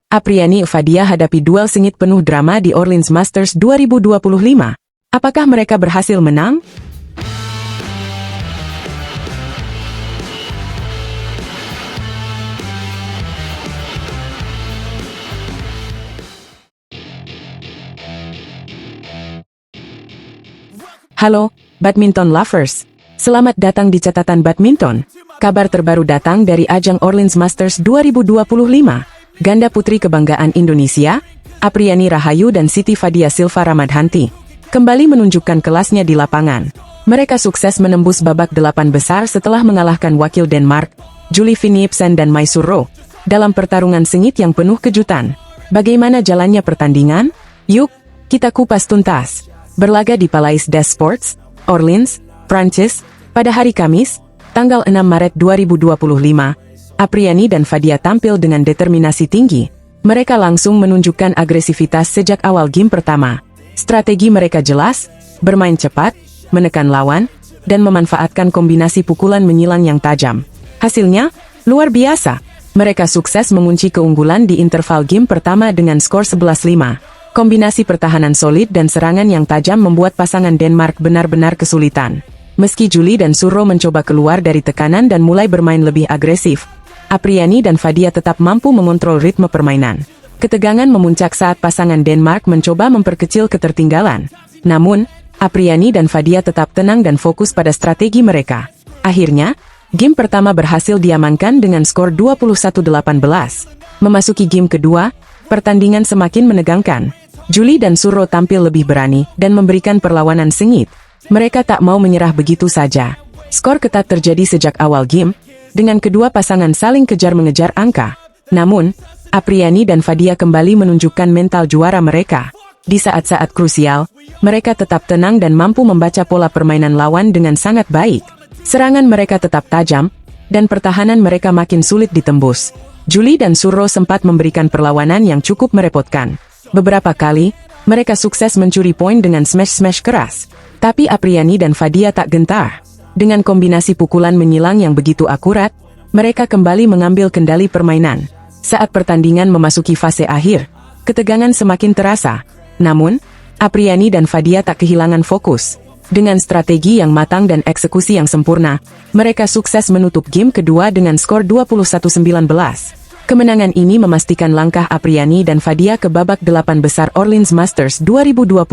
Apriani Fadia hadapi duel sengit penuh drama di Orleans Masters 2025. Apakah mereka berhasil menang? Halo, badminton lovers. Selamat datang di catatan badminton. Kabar terbaru datang dari ajang Orleans Masters 2025. Ganda putri kebanggaan Indonesia, Apriani Rahayu dan Siti Fadia Silva Ramadhanti, kembali menunjukkan kelasnya di lapangan. Mereka sukses menembus babak 8 besar setelah mengalahkan wakil Denmark, Julie Philipsen dan Mai Surro, dalam pertarungan sengit yang penuh kejutan. Bagaimana jalannya pertandingan? Yuk, kita kupas tuntas. Berlaga di Palais des Sports, Orleans, Prancis, pada hari Kamis, tanggal 6 Maret 2025, Apriani dan Fadia tampil dengan determinasi tinggi. Mereka langsung menunjukkan agresivitas sejak awal game pertama. Strategi mereka jelas, bermain cepat, menekan lawan, dan memanfaatkan kombinasi pukulan menyilang yang tajam. Hasilnya, luar biasa. Mereka sukses mengunci keunggulan di interval game pertama dengan skor 11-5. Kombinasi pertahanan solid dan serangan yang tajam membuat pasangan Denmark benar-benar kesulitan. Meski Julie dan Surro mencoba keluar dari tekanan dan mulai bermain lebih agresif, Apriani dan Fadia tetap mampu mengontrol ritme permainan. Ketegangan memuncak saat pasangan Denmark mencoba memperkecil ketertinggalan. Namun, Apriani dan Fadia tetap tenang dan fokus pada strategi mereka. Akhirnya, game pertama berhasil diamankan dengan skor 21-18. Memasuki game kedua, pertandingan semakin menegangkan. Julie dan Surro tampil lebih berani dan memberikan perlawanan sengit. Mereka tak mau menyerah begitu saja. Skor ketat terjadi sejak awal game, dengan kedua pasangan saling kejar-mengejar angka. Namun, Apriani dan Fadia kembali menunjukkan mental juara mereka. Di saat-saat krusial, mereka tetap tenang dan mampu membaca pola permainan lawan dengan sangat baik. Serangan mereka tetap tajam, dan pertahanan mereka makin sulit ditembus. Julie dan Surro sempat memberikan perlawanan yang cukup merepotkan. Beberapa kali, mereka sukses mencuri poin dengan smash-smash keras. Tapi Apriani dan Fadia tak gentar. Dengan kombinasi pukulan menyilang yang begitu akurat, mereka kembali mengambil kendali permainan. Saat pertandingan memasuki fase akhir, ketegangan semakin terasa. Namun, Apriani dan Fadia tak kehilangan fokus. Dengan strategi yang matang dan eksekusi yang sempurna, mereka sukses menutup game kedua dengan skor 21-19. Kemenangan ini memastikan langkah Apriani dan Fadia ke babak 8 besar Orleans Masters 2025.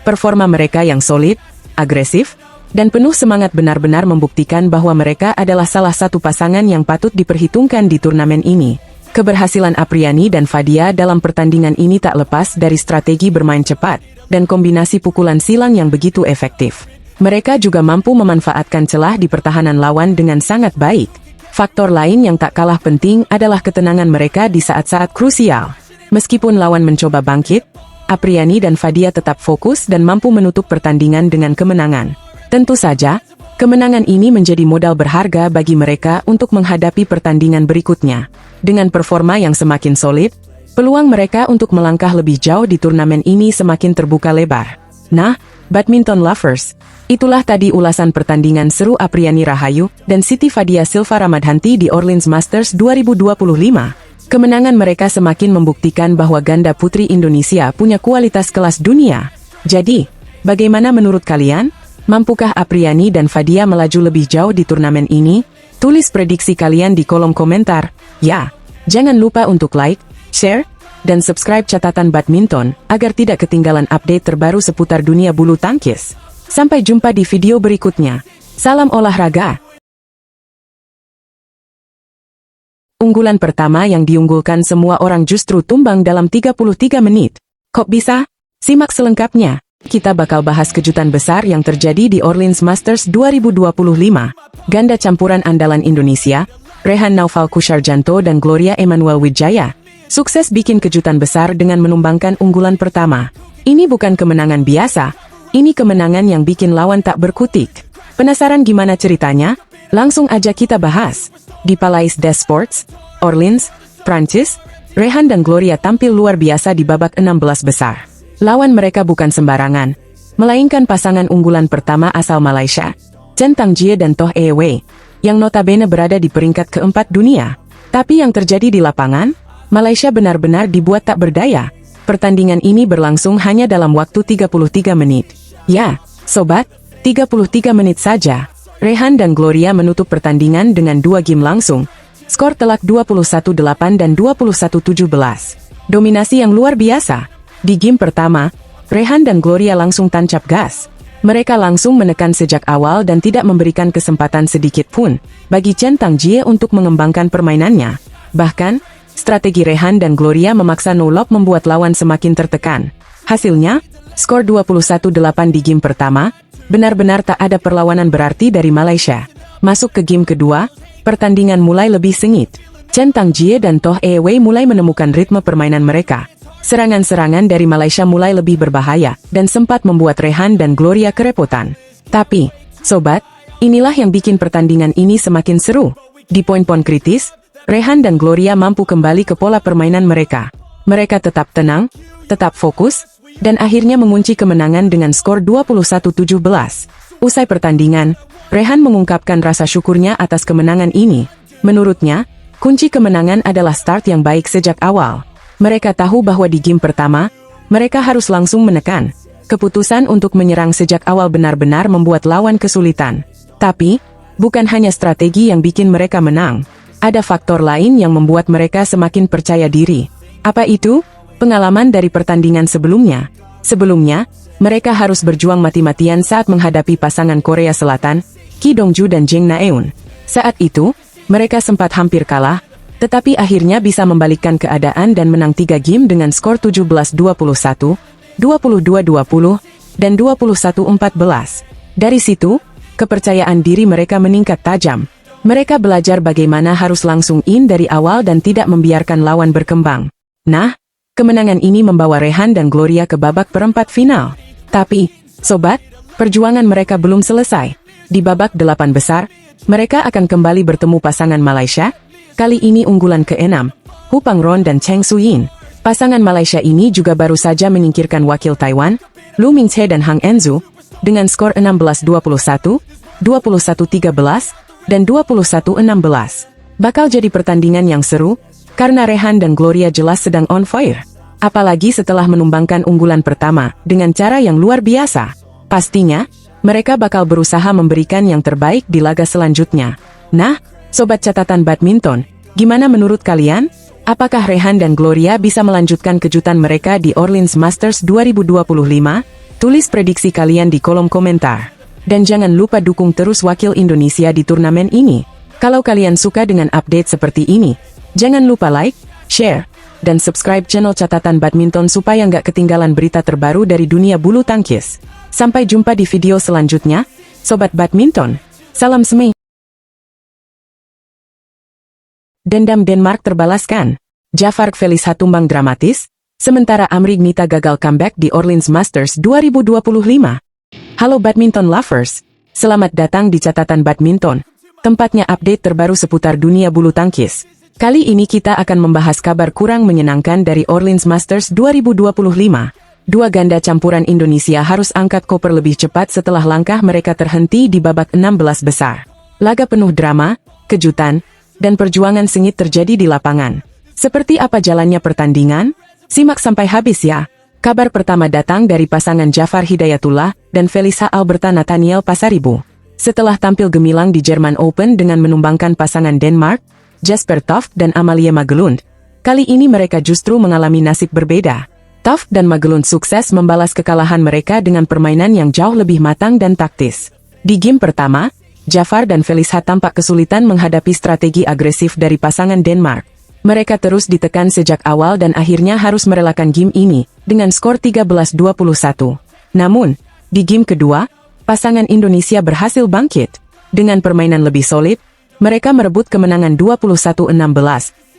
Performa mereka yang solid, agresif, dan penuh semangat benar-benar membuktikan bahwa mereka adalah salah satu pasangan yang patut diperhitungkan di turnamen ini. Keberhasilan Apriani dan Fadia dalam pertandingan ini tak lepas dari strategi bermain cepat dan kombinasi pukulan silang yang begitu efektif. Mereka juga mampu memanfaatkan celah di pertahanan lawan dengan sangat baik. Faktor lain yang tak kalah penting adalah ketenangan mereka di saat-saat krusial. Meskipun lawan mencoba bangkit, Apriani dan Fadia tetap fokus dan mampu menutup pertandingan dengan kemenangan. Tentu saja, kemenangan ini menjadi modal berharga bagi mereka untuk menghadapi pertandingan berikutnya. Dengan performa yang semakin solid, peluang mereka untuk melangkah lebih jauh di turnamen ini semakin terbuka lebar. Nah, badminton lovers, itulah tadi ulasan pertandingan seru Apriani Rahayu dan Siti Fadia Silva Ramadhanti di Orleans Masters 2025. Kemenangan mereka semakin membuktikan bahwa ganda putri Indonesia punya kualitas kelas dunia. Jadi, bagaimana menurut kalian? Mampukah Apriani dan Fadia melaju lebih jauh di turnamen ini? Tulis prediksi kalian di kolom komentar. Ya, jangan lupa untuk like, share, dan subscribe catatan badminton agar tidak ketinggalan update terbaru seputar dunia bulu tangkis. Sampai jumpa di video berikutnya. Salam olahraga. Unggulan pertama yang diunggulkan semua orang justru tumbang dalam 33 menit. Kok bisa? Simak selengkapnya. Kita bakal bahas kejutan besar yang terjadi di Orleans Masters 2025. Ganda campuran andalan Indonesia, Rehan Naufal Kusarjanto dan Gloria Emanuel Wijaya, sukses bikin kejutan besar dengan menumbangkan unggulan pertama. Ini bukan kemenangan biasa, ini kemenangan yang bikin lawan tak berkutik. Penasaran gimana ceritanya? Langsung aja kita bahas. Di Palais des Sports, Orleans, Prancis, Rehan dan Gloria tampil luar biasa di babak 16 besar. Lawan mereka bukan sembarangan, melainkan pasangan unggulan pertama asal Malaysia, Chen Tangjie dan Toh Wei, yang notabene berada di peringkat keempat dunia. Tapi yang terjadi di lapangan, Malaysia benar-benar dibuat tak berdaya. Pertandingan ini berlangsung hanya dalam waktu 33 menit. Ya, sobat, 33 menit saja. Rehan dan Gloria menutup pertandingan dengan 2 game langsung. Skor telak 21-8 dan 21-17. Dominasi yang luar biasa. Di game pertama, Rehan dan Gloria langsung tancap gas. Mereka langsung menekan sejak awal dan tidak memberikan kesempatan sedikit pun bagi Chen Tangjie untuk mengembangkan permainannya. Bahkan, strategi Rehan dan Gloria memaksa no-lob membuat lawan semakin tertekan. Hasilnya, skor 21-8 di game pertama, benar-benar tak ada perlawanan berarti dari Malaysia. Masuk ke game kedua, pertandingan mulai lebih sengit. Chen Tangjie dan Toh Wei mulai menemukan ritme permainan mereka. Serangan-serangan dari Malaysia mulai lebih berbahaya dan sempat membuat Rehan dan Gloria kerepotan. Tapi, sobat, inilah yang bikin pertandingan ini semakin seru. Di poin-poin kritis, Rehan dan Gloria mampu kembali ke pola permainan mereka. Mereka tetap tenang, tetap fokus, dan akhirnya mengunci kemenangan dengan skor 21-17. Usai pertandingan, Rehan mengungkapkan rasa syukurnya atas kemenangan ini. Menurutnya, kunci kemenangan adalah start yang baik sejak awal. Mereka tahu bahwa di game pertama, mereka harus langsung menekan. Keputusan untuk menyerang sejak awal benar-benar membuat lawan kesulitan. Tapi, bukan hanya strategi yang bikin mereka menang. Ada faktor lain yang membuat mereka semakin percaya diri. Apa itu? Pengalaman dari pertandingan sebelumnya. Sebelumnya, mereka harus berjuang mati-matian saat menghadapi pasangan Korea Selatan, Ki Dongju dan Jeng Naeun. Saat itu, mereka sempat hampir kalah, tetapi akhirnya bisa membalikkan keadaan dan menang 3 game dengan skor 17-21, 22-20, dan 21-14. Dari situ, kepercayaan diri mereka meningkat tajam. Mereka belajar bagaimana harus langsung in dari awal dan tidak membiarkan lawan berkembang. Nah, kemenangan ini membawa Rehan dan Gloria ke babak perempat final. Tapi, sobat, perjuangan mereka belum selesai. Di babak 8 besar, mereka akan kembali bertemu pasangan Malaysia. Kali ini unggulan ke-6, Hu Pangron dan Cheng Suyin. Pasangan Malaysia ini juga baru saja menyingkirkan wakil Taiwan, Lu Mingche dan Hang Enzu, dengan skor 16-21, 21-13, dan 21-16. Bakal jadi pertandingan yang seru, karena Rehan dan Gloria jelas sedang on fire. Apalagi setelah menumbangkan unggulan pertama, dengan cara yang luar biasa. Pastinya, mereka bakal berusaha memberikan yang terbaik di laga selanjutnya. Nah, sobat catatan badminton, gimana menurut kalian? Apakah Rehan dan Gloria bisa melanjutkan kejutan mereka di Orleans Masters 2025? Tulis prediksi kalian di kolom komentar. Dan jangan lupa dukung terus wakil Indonesia di turnamen ini. Kalau kalian suka dengan update seperti ini, jangan lupa like, share, dan subscribe channel catatan badminton supaya nggak ketinggalan berita terbaru dari dunia bulu tangkis. Sampai jumpa di video selanjutnya, sobat badminton. Salam semai. Dendam Denmark terbalaskan. Jafar Felisha tumbang dramatis, sementara Amri Gnita gagal comeback di Orleans Masters 2025. Halo badminton lovers, selamat datang di catatan badminton, tempatnya update terbaru seputar dunia bulu tangkis. Kali ini kita akan membahas kabar kurang menyenangkan dari Orleans Masters 2025. Dua ganda campuran Indonesia harus angkat koper lebih cepat setelah langkah mereka terhenti di babak 16 besar. Laga penuh drama, kejutan, dan perjuangan sengit terjadi di lapangan. Seperti apa jalannya pertandingan? Simak sampai habis ya. Kabar pertama datang dari pasangan Jafar Hidayatullah dan Felisha Alberta Nathaniel Pasaribu. Setelah tampil gemilang di German Open dengan menumbangkan pasangan Denmark, Jesper Toft dan Amalie Magelund, kali ini mereka justru mengalami nasib berbeda. Toft dan Magelund sukses membalas kekalahan mereka dengan permainan yang jauh lebih matang dan taktis. Di game pertama, Jafar dan Felisha tampak kesulitan menghadapi strategi agresif dari pasangan Denmark. Mereka terus ditekan sejak awal dan akhirnya harus merelakan game ini dengan skor 13-21. Namun, di game kedua, pasangan Indonesia berhasil bangkit. Dengan permainan lebih solid, mereka merebut kemenangan 21-16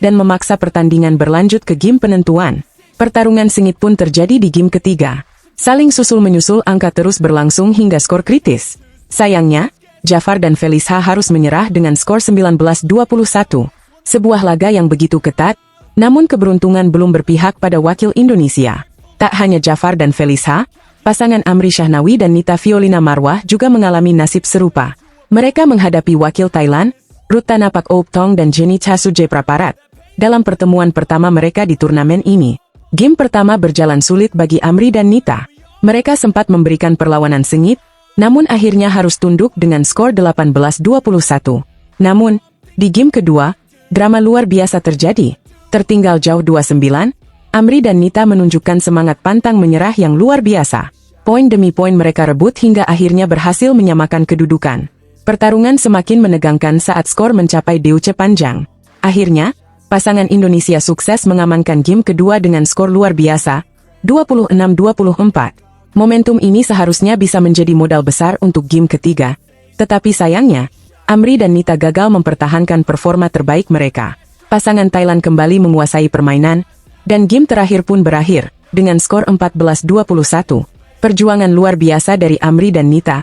dan memaksa pertandingan berlanjut ke game penentuan. Pertarungan sengit pun terjadi di game ketiga. Saling susul-menyusul angka terus berlangsung hingga skor kritis. Sayangnya, Jafar dan Felisha harus menyerah dengan skor 19-21. Sebuah laga yang begitu ketat, namun keberuntungan belum berpihak pada wakil Indonesia. Tak hanya Jafar dan Felisha, pasangan Amri Shahnawi dan Nita Violina Marwah juga mengalami nasib serupa. Mereka menghadapi wakil Thailand, Ruth Tanapak Ouptong dan Jenny Chasuje Praparat. dalam pertemuan pertama mereka di turnamen ini. Game pertama berjalan sulit bagi Amri dan Nita. Mereka sempat memberikan perlawanan sengit, namun akhirnya harus tunduk dengan skor 18-21. Namun, di game kedua, drama luar biasa terjadi. Tertinggal jauh 2-9, Amri dan Nita menunjukkan semangat pantang menyerah yang luar biasa. Poin demi poin mereka rebut hingga akhirnya berhasil menyamakan kedudukan. Pertarungan semakin menegangkan saat skor mencapai DUC panjang. Akhirnya, pasangan Indonesia sukses mengamankan game kedua dengan skor luar biasa, 26-24. Momentum ini seharusnya bisa menjadi modal besar untuk game ketiga. Tetapi sayangnya, Amri dan Nita gagal mempertahankan performa terbaik mereka. Pasangan Thailand kembali menguasai permainan, dan game terakhir pun berakhir, dengan skor 14-21. Perjuangan luar biasa dari Amri dan Nita,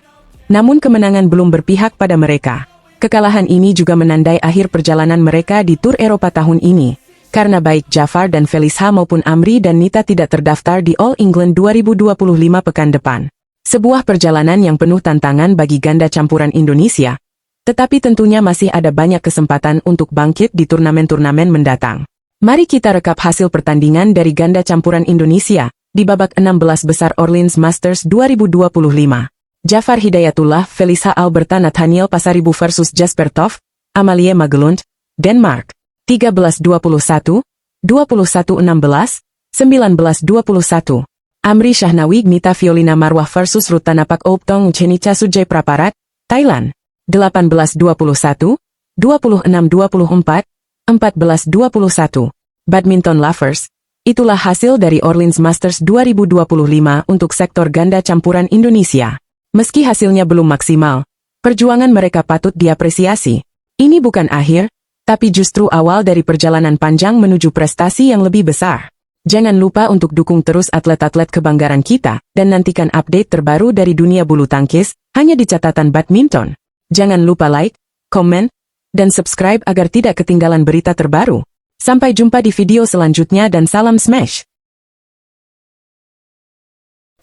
namun kemenangan belum berpihak pada mereka. Kekalahan ini juga menandai akhir perjalanan mereka di Tour Eropa tahun ini, karena baik Jafar dan Felicia maupun Amri dan Nita tidak terdaftar di All England 2025 pekan depan. Sebuah perjalanan yang penuh tantangan bagi ganda campuran Indonesia, tetapi tentunya masih ada banyak kesempatan untuk bangkit di turnamen-turnamen mendatang. Mari kita rekap hasil pertandingan dari ganda campuran Indonesia di babak 16 besar Orleans Masters 2025. Jafar Hidayatullah, Felicia Alberta Nathaniel Pasaribu versus Jasper Toft, Amalie Magelund, Denmark. 13-21, 21-16, 19-21. Amri Shahnawi Nita Violina Marwah versus Rutanapak Optong Chenica Sujay Praparat, Thailand. 18-21, 26-24, 14-21. Badminton Lovers. Itulah hasil dari Orleans Masters 2025 untuk sektor ganda campuran Indonesia. Meski hasilnya belum maksimal, perjuangan mereka patut diapresiasi. Ini bukan akhir, tapi justru awal dari perjalanan panjang menuju prestasi yang lebih besar. Jangan lupa untuk dukung terus atlet-atlet kebanggaan kita, dan nantikan update terbaru dari dunia bulu tangkis, hanya di catatan badminton. Jangan lupa like, komen, dan subscribe agar tidak ketinggalan berita terbaru. Sampai jumpa di video selanjutnya dan salam smash!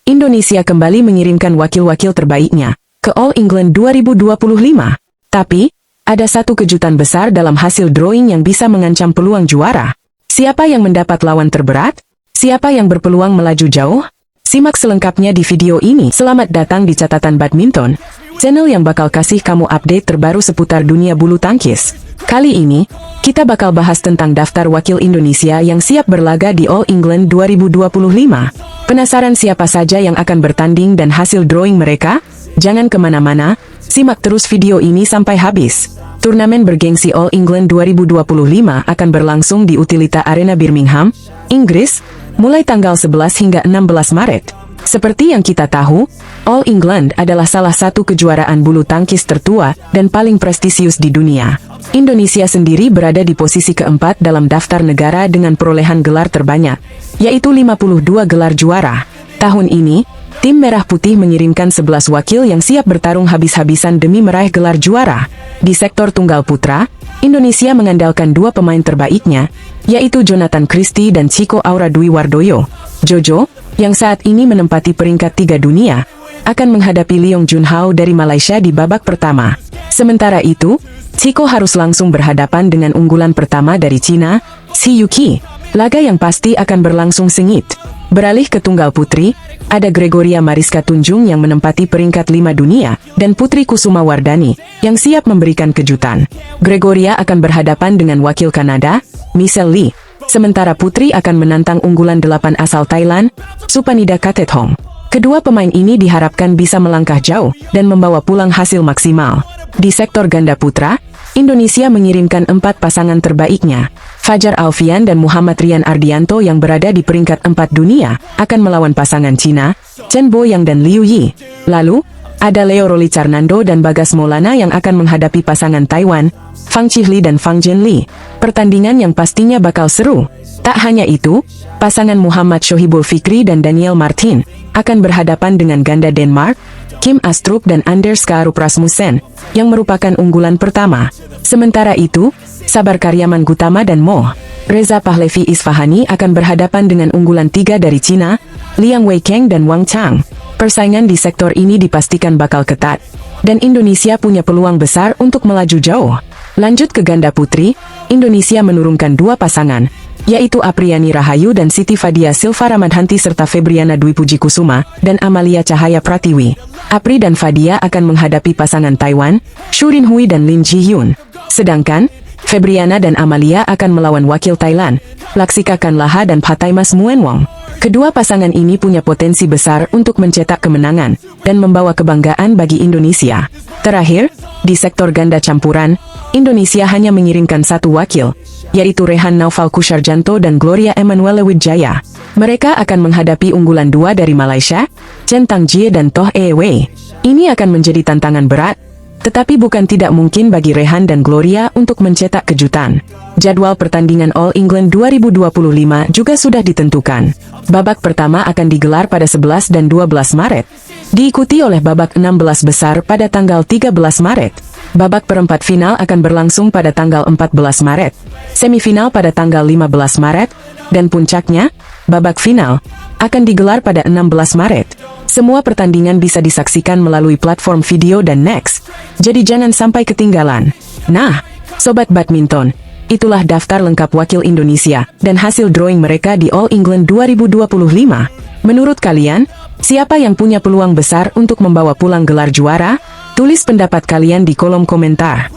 Indonesia kembali mengirimkan wakil-wakil terbaiknya ke All England 2025. Tapi, ada satu kejutan besar dalam hasil drawing yang bisa mengancam peluang juara. Siapa yang mendapat lawan terberat? Siapa yang berpeluang melaju jauh? Simak selengkapnya di video ini. Selamat datang di Catatan Badminton, channel yang bakal kasih kamu update terbaru seputar dunia bulu tangkis. Kali ini, kita bakal bahas tentang daftar wakil Indonesia yang siap berlaga di All England 2025. Penasaran siapa saja yang akan bertanding dan hasil drawing mereka? Jangan kemana-mana, simak terus video ini sampai habis. Turnamen bergengsi All England 2025 akan berlangsung di Utilita Arena Birmingham, Inggris, mulai tanggal 11 hingga 16 Maret. Seperti yang kita tahu, All England adalah salah satu kejuaraan bulu tangkis tertua dan paling prestisius di dunia. Indonesia sendiri berada di posisi keempat dalam daftar negara dengan perolehan gelar terbanyak, yaitu 52 gelar juara. Tahun ini, tim Merah Putih mengirimkan 11 wakil yang siap bertarung habis-habisan demi meraih gelar juara. Di sektor tunggal putra, Indonesia mengandalkan dua pemain terbaiknya, yaitu Jonathan Christie dan Chico Aura Dwi Wardoyo. Jojo, yang saat ini menempati peringkat 3 dunia, akan menghadapi Leong Junhao dari Malaysia di babak pertama. Sementara itu, Chico harus langsung berhadapan dengan unggulan pertama dari Cina, Xi Yuqi. Laga yang pasti akan berlangsung sengit. Beralih ke tunggal putri, ada Gregoria Mariska Tunjung yang menempati peringkat 5 dunia, dan Putri Kusuma Wardani, yang siap memberikan kejutan. Gregoria akan berhadapan dengan wakil Kanada, Michelle Lee. Sementara Putri akan menantang unggulan 8 asal Thailand, Supanida Katethong. Kedua pemain ini diharapkan bisa melangkah jauh, dan membawa pulang hasil maksimal. Di sektor ganda putra, Indonesia mengirimkan 4 pasangan terbaiknya. Fajar Alfian dan Muhammad Rian Ardianto yang berada di peringkat 4 dunia, akan melawan pasangan Cina, Chen Boyang dan Liu Yi. Lalu, ada Leo Roli Carnando dan Bagas Maulana yang akan menghadapi pasangan Taiwan, Fang Chihli dan Fang Jianli. Pertandingan yang pastinya bakal seru. Tak hanya itu, pasangan Muhammad Shohibul Fikri dan Daniel Martin akan berhadapan dengan ganda Denmark, Kim Astrup dan Anders Karup Rasmussen, yang merupakan unggulan pertama. Sementara itu, Sabar Karyaman Gutama dan Mo Reza Pahlevi Isfahani akan berhadapan dengan unggulan 3 dari Cina, Liang Weikeng dan Wang Chang. Persaingan di sektor ini dipastikan bakal ketat, dan Indonesia punya peluang besar untuk melaju jauh. Lanjut ke ganda putri, Indonesia menurunkan 2 pasangan, yaitu Apriani Rahayu dan Siti Fadia Silva Ramadhanti serta Febriana Dwi Puji Kusuma dan Amalia Cahaya Pratiwi. Apri dan Fadia akan menghadapi pasangan Taiwan, Shu Rinhui dan Lim Ji Hyun. Sedangkan, Febriana dan Amalia akan melawan wakil Thailand, Laksika Kanlaha dan Phataimas Muenwong. Kedua pasangan ini punya potensi besar untuk mencetak kemenangan dan membawa kebanggaan bagi Indonesia. Terakhir, di sektor ganda campuran, Indonesia hanya mengirimkan 1 wakil, yaitu Rehan Naufal Kusarjanto dan Gloria Emanuela Wijaya. Mereka akan menghadapi unggulan 2 dari Malaysia, Chen Tangjie dan Toh Ee Wei. Ini akan menjadi tantangan berat, tetapi bukan tidak mungkin bagi Rehan dan Gloria untuk mencetak kejutan. Jadwal pertandingan All England 2025 juga sudah ditentukan. Babak pertama akan digelar pada 11 dan 12 Maret, diikuti oleh babak 16 besar pada tanggal 13 Maret. Babak perempat final akan berlangsung pada tanggal 14 Maret, semifinal pada tanggal 15 Maret, dan puncaknya, babak final, akan digelar pada 16 Maret. Semua pertandingan bisa disaksikan melalui platform video dan Next, jadi jangan sampai ketinggalan. Nah, Sobat Badminton, itulah daftar lengkap wakil Indonesia dan hasil drawing mereka di All England 2025. Menurut kalian, siapa yang punya peluang besar untuk membawa pulang gelar juara? Tulis pendapat kalian di kolom komentar.